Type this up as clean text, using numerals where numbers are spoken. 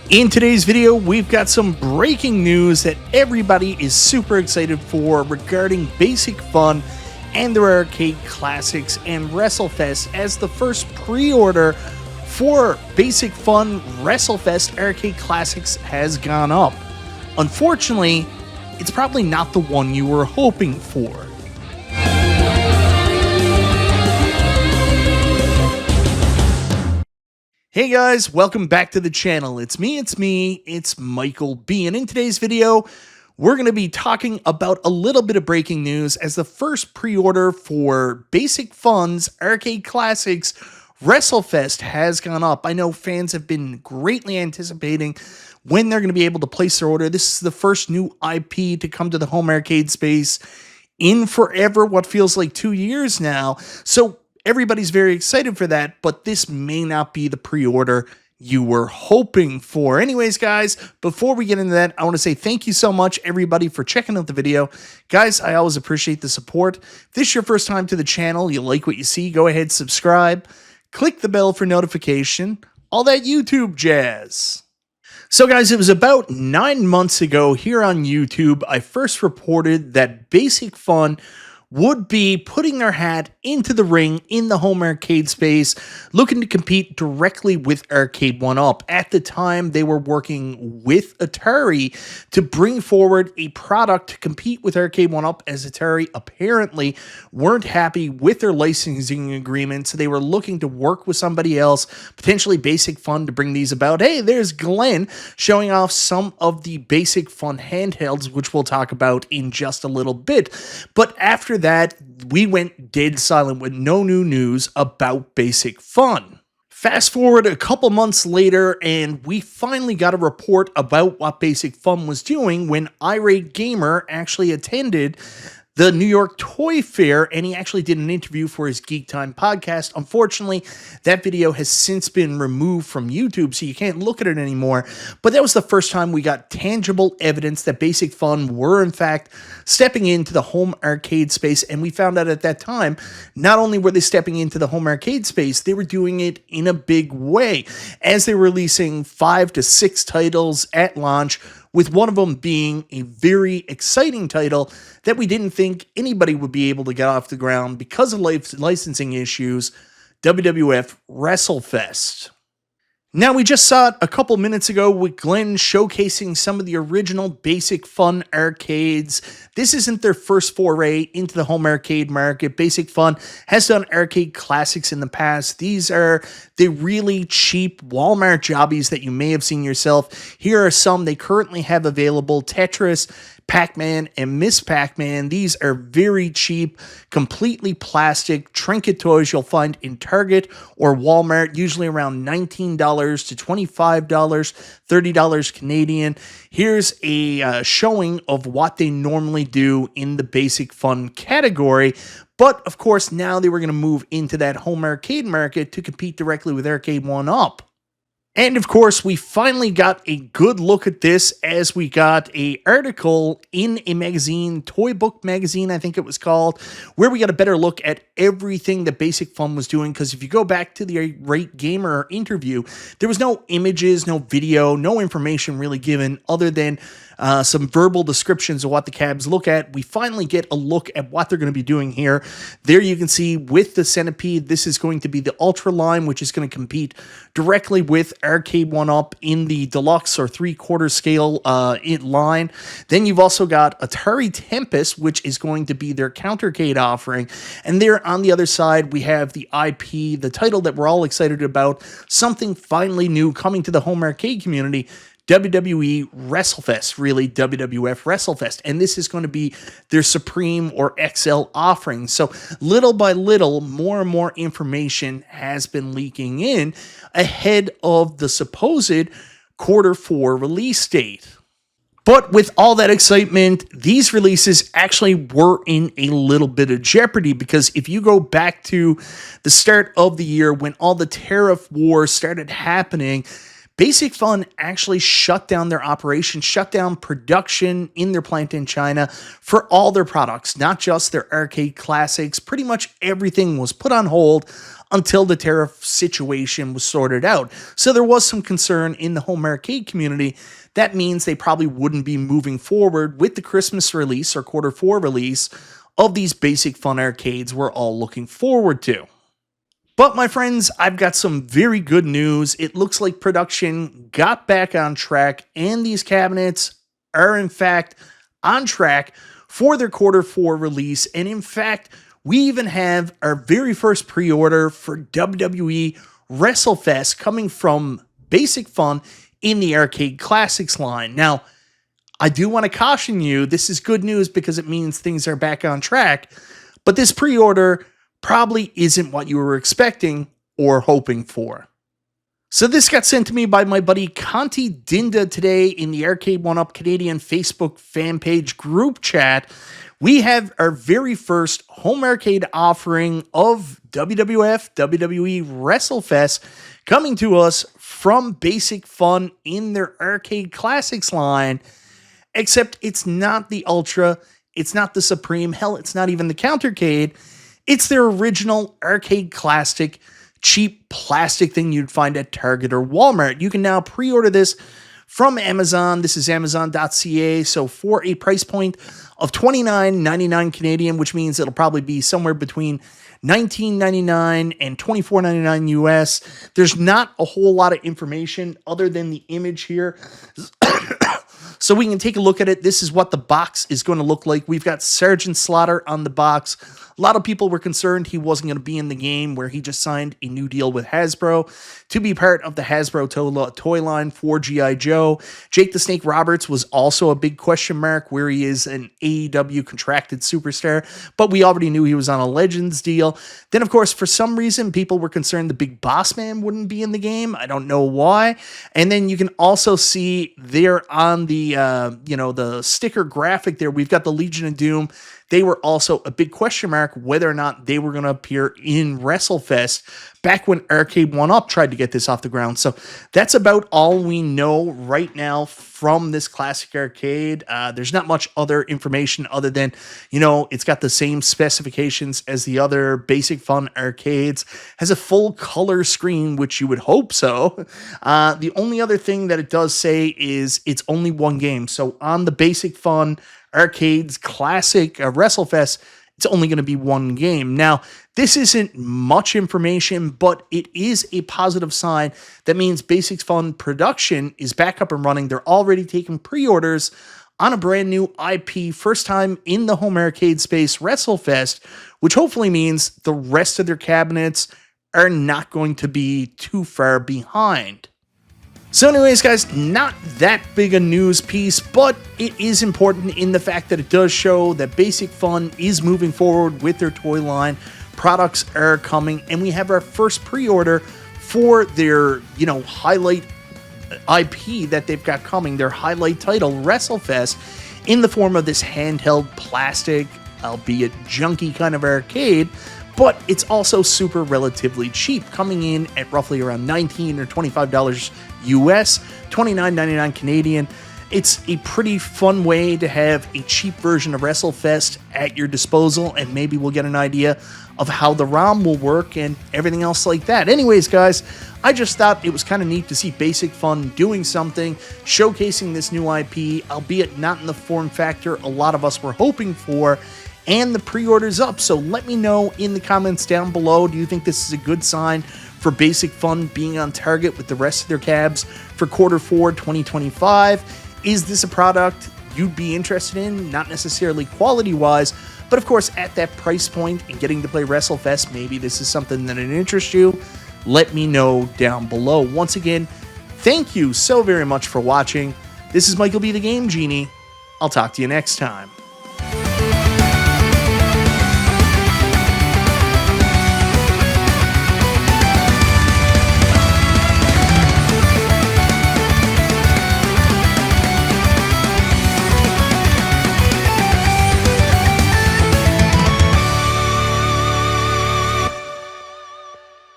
In today's video, we've got some breaking news that everybody is super excited for regarding Basic Fun and their arcade classics and Wrestlefest, as the first pre-order for Basic Fun Wrestlefest arcade classics has gone up. Unfortunately, it's probably not the one you were hoping for. Hey guys, welcome back to the channel. It's Michael B. And in today's video, we're going to be talking about a little bit of breaking news as the first pre-order for Basic Fun's Arcade Classics Wrestlefest has gone up. I know fans have been greatly anticipating when they're going to be able to place their order. This is the first new IP to come to the home arcade space in forever, what feels like 2 years now. So everybody's very excited for that, but this may not be the pre-order you were hoping for. Anyways, guys, before we get into that, I want to say thank you so much, everybody, for checking out the video. Guys, I always appreciate the support. If this is your first time to the channel, you like what you see, go ahead, subscribe, click the bell for notification, all that YouTube jazz. So guys, it was about 9 months ago here on YouTube, I first reported that Basic Fun would be putting their hat into the ring in the home arcade space, looking to compete directly with Arcade 1-Up. At the time, they were working with Atari to bring forward a product to compete with Arcade 1-Up, as Atari apparently weren't happy with their licensing agreement, so they were looking to work with somebody else, potentially Basic Fun, to bring these about. Hey, there's Glenn showing off some of the Basic Fun handhelds, which we'll talk about in just a little bit. But after that, we went dead silent with no new news about Basic Fun. Fast forward a couple months later, and we finally got a report about what Basic Fun was doing when Irate Gamer actually attended the New York Toy Fair, and he actually did an interview for his Geek Time podcast. Unfortunately, that video has since been removed from YouTube, so you can't look at it anymore. But that was the first time we got tangible evidence that Basic Fun were, in fact, stepping into the home arcade space. And we found out at that time, not only were they stepping into the home arcade space, they were doing it in a big way, as they were releasing 5 to 6 titles at launch, with one of them being a very exciting title that we didn't think anybody would be able to get off the ground because of licensing issues, WWF Wrestlefest. Now, we just saw it a couple minutes ago with Glenn showcasing some of the original Basic Fun arcades. This isn't their first foray into the home arcade market. Basic Fun has done arcade classics in the past. These are the really cheap Walmart jobbies that you may have seen yourself. Here are some they currently have available: Tetris, Pac-Man, and Miss Pac-Man. These are very cheap, completely plastic trinket toys you'll find in Target or Walmart, usually around $19 to $25, $30 Canadian. Here's a showing of what they normally do in the Basic Fun category. But, of course, now they were going to move into that home arcade market to compete directly with Arcade 1-Up. And of course, we finally got a good look at this, as we got an article in a magazine, Toy Book Magazine, I think it was called, where we got a better look at everything that Basic Fun was doing. Because if you go back to the Irate Gamer interview, there was no images, no video, no information really given other than some verbal descriptions of what the cabs look at. We finally get a look at what they're going to be doing here. There you can see with the Centipede, this is going to be the Ultra line, which is going to compete directly with Arcade 1-Up in the deluxe or 3/4 scale line. Then you've also got Atari Tempest, which is going to be their countercade offering. And there on the other side, we have the IP, the title that we're all excited about, something finally new coming to the home arcade community: WWE Wrestlefest, really WWF Wrestlefest. And this is going to be their Supreme or XL offering. So little by little, more and more information has been leaking in ahead of the supposed Q4 release date. But with all that excitement, these releases actually were in a little bit of jeopardy, because if you go back to the start of the year when all the tariff wars started happening, Basic Fun actually shut down their operation, shut down production in their plant in China for all their products, not just their arcade classics. Pretty much everything was put on hold until the tariff situation was sorted out. So there was some concern in the home arcade community. That means they probably wouldn't be moving forward with the Christmas release or Q4 release of these basic fun arcades we're all looking forward to. But my friends, I've got some very good news. It looks like production got back on track and these cabinets are in fact on track for their Q4 release. And in fact, we even have our very first pre-order for WWE Wrestlefest coming from Basic Fun in the Arcade Classics line. Now, I do want to caution you, this is good news because it means things are back on track, but this pre-order probably isn't what you were expecting or hoping for. So this got sent to me by my buddy Conti Dinda today in the Arcade 1UP Canadian Facebook fan page group chat. We have our very first home arcade offering of WWF WWE Wrestlefest coming to us from Basic Fun in their Arcade Classics line. Except it's not the Ultra, it's not the Supreme, hell, it's not even the Countercade. It's their original Arcade Classic, cheap plastic thing you'd find at Target or Walmart. You can now pre-order this from Amazon. This is Amazon.ca. So for a price point of $29.99 Canadian, which means it'll probably be somewhere between $19.99 and $24.99 US. There's not a whole lot of information other than the image here. So we can take a look at it. This is what the box is going to look like. We've got Sergeant Slaughter on the box. A lot of people were concerned he wasn't going to be in the game, where he just signed a new deal with Hasbro to be part of the Hasbro toy line for G.I. Joe. Jake the Snake Roberts was also a big question mark, where he is an AEW contracted superstar, but we already knew he was on a Legends deal. Then, of course, for some reason, people were concerned the Big Boss Man wouldn't be in the game. I don't know why. And then you can also see there on the the sticker graphic there, we've got the Legion of Doom. They were also a big question mark whether or not they were going to appear in WrestleFest back when Arcade 1UP tried to get this off the ground. So that's about all we know right now from this classic arcade. There's not much other information other than, it's got the same specifications as the other Basic Fun arcades. Has a full color screen, which you would hope so. The only other thing that it does say is it's only one game. So on the Basic Fun Arcades Classic WrestleFest, it's only going to be one game. Now, this isn't much information, but it is a positive sign. That means Basic Fun production is back up and running. They're already taking pre-orders on a brand new IP, first time in the home arcade space, WrestleFest, which hopefully means the rest of their cabinets are not going to be too far behind. So anyways, guys, not that big a news piece, but it is important in the fact that it does show that Basic Fun is moving forward with their toy line. Products are coming, and we have our first pre-order for their, highlight IP that they've got coming, their highlight title, WrestleFest, in the form of this handheld plastic, albeit junky kind of arcade, but it's also super relatively cheap, coming in at roughly around $19 or $25 US, $29.99 Canadian. It's a pretty fun way to have a cheap version of WrestleFest at your disposal, and maybe we'll get an idea of how the ROM will work and everything else like that. Anyways, guys, I just thought it was kind of neat to see Basic Fun doing something, showcasing this new IP, albeit not in the form factor a lot of us were hoping for, and the pre-order's up. So let me know in the comments down below, do you think this is a good sign for Basic Fun being on target with the rest of their cabs for Q4 2025? Is this a product you'd be interested in? Not necessarily quality-wise, but of course at that price point and getting to play WrestleFest, maybe this is something that would interest you. Let me know down below. Once again, thank you so very much for watching. This is Michael B. the Game Genie. I'll talk to you next time.